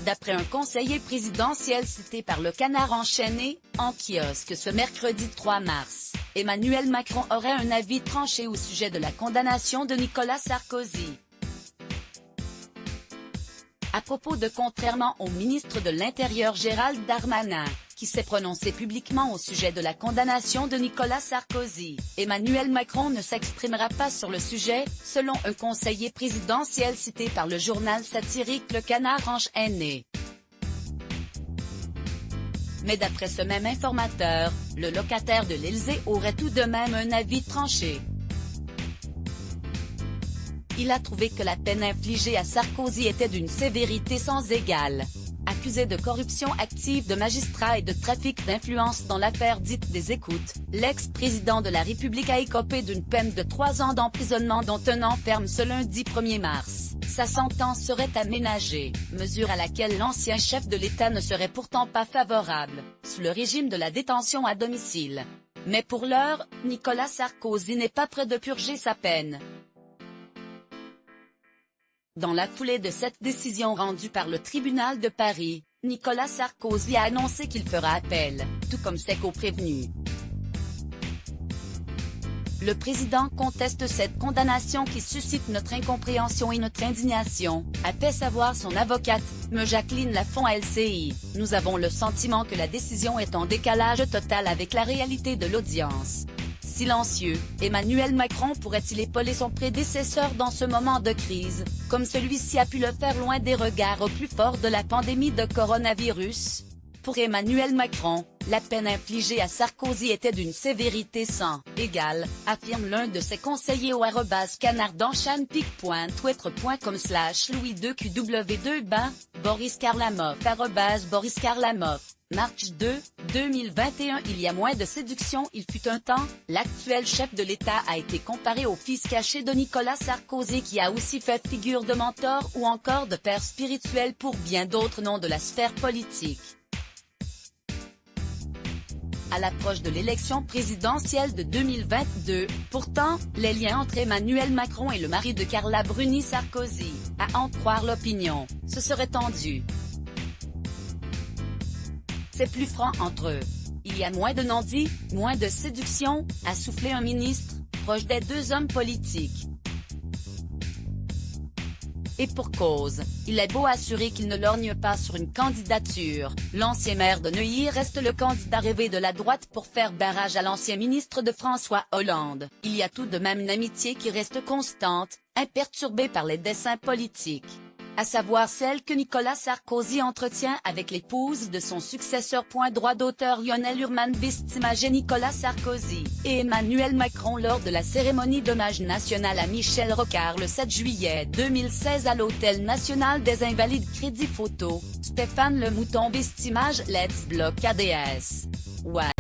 D'après un conseiller présidentiel cité par le Canard enchaîné, en kiosque ce mercredi 3 mars, Emmanuel Macron aurait un avis tranché au sujet de la condamnation de Nicolas Sarkozy. À propos de contrairement au ministre de l'Intérieur Gérald Darmanin, qui s'est prononcé publiquement au sujet de la condamnation de Nicolas Sarkozy, Emmanuel Macron ne s'exprimera pas sur le sujet, selon un conseiller présidentiel cité par le journal satirique Le Canard enchaîné. Mais d'après ce même informateur, le locataire de l'Élysée aurait tout de même un avis tranché. Il a trouvé que la peine infligée à Sarkozy était d'une sévérité sans égale. Accusé de corruption active de magistrats et de trafic d'influence dans l'affaire dite des écoutes, l'ex-président de la République a écopé d'une peine de 3 ans d'emprisonnement dont 1 an ferme ce lundi 1er mars. Sa sentence serait aménagée, mesure à laquelle l'ancien chef de l'État ne serait pourtant pas favorable, sous le régime de la détention à domicile. Mais pour l'heure, Nicolas Sarkozy n'est pas près de purger sa peine. Dans la foulée de cette décision rendue par le tribunal de Paris, Nicolas Sarkozy a annoncé qu'il fera appel, tout comme ses co-prévenus. Le président conteste cette condamnation qui suscite notre incompréhension et notre indignation, a fait savoir son avocate, Me Jacqueline Lafont à LCI. Nous avons le sentiment que la décision est en décalage total avec la réalité de l'audience. Silencieux, Emmanuel Macron pourrait-il épauler son prédécesseur dans ce moment de crise, comme celui-ci a pu le faire loin des regards au plus fort de la pandémie de coronavirus? Pour Emmanuel Macron, la peine infligée à Sarkozy était d'une sévérité sans égale, affirme l'un de ses conseillers au @canardanchanpic.twitter.com/louis2qw2 Boris Karlamov @Boris Karlamov. March 2, 2021. Il y a moins de séduction. Il fut un temps, l'actuel chef de l'État a été comparé au fils caché de Nicolas Sarkozy qui a aussi fait figure de mentor ou encore de père spirituel pour bien d'autres noms de la sphère politique. À l'approche de l'élection présidentielle de 2022, pourtant, les liens entre Emmanuel Macron et le mari de Carla Bruni Sarkozy, à en croire l'opinion, se seraient tendus. C'est plus franc entre eux. Il y a moins de non-dits, moins de séduction, a soufflé un ministre, proche des deux hommes politiques. Et pour cause, il est beau assurer qu'il ne lorgne pas sur une candidature, l'ancien maire de Neuilly reste le candidat rêvé de la droite pour faire barrage à l'ancien ministre de François Hollande. Il y a tout de même une amitié qui reste constante, imperturbée par les desseins politiques. À savoir celle que Nicolas Sarkozy entretient avec l'épouse de son successeur. Droit d'auteur Lionel Urman Bistimage et Nicolas Sarkozy et Emmanuel Macron lors de la cérémonie d'hommage national à Michel Rocard le 7 juillet 2016 à l'Hôtel National des Invalides. Crédit photo, Stéphane Le Mouton Bistimage. Let's Block ADS. Ouais.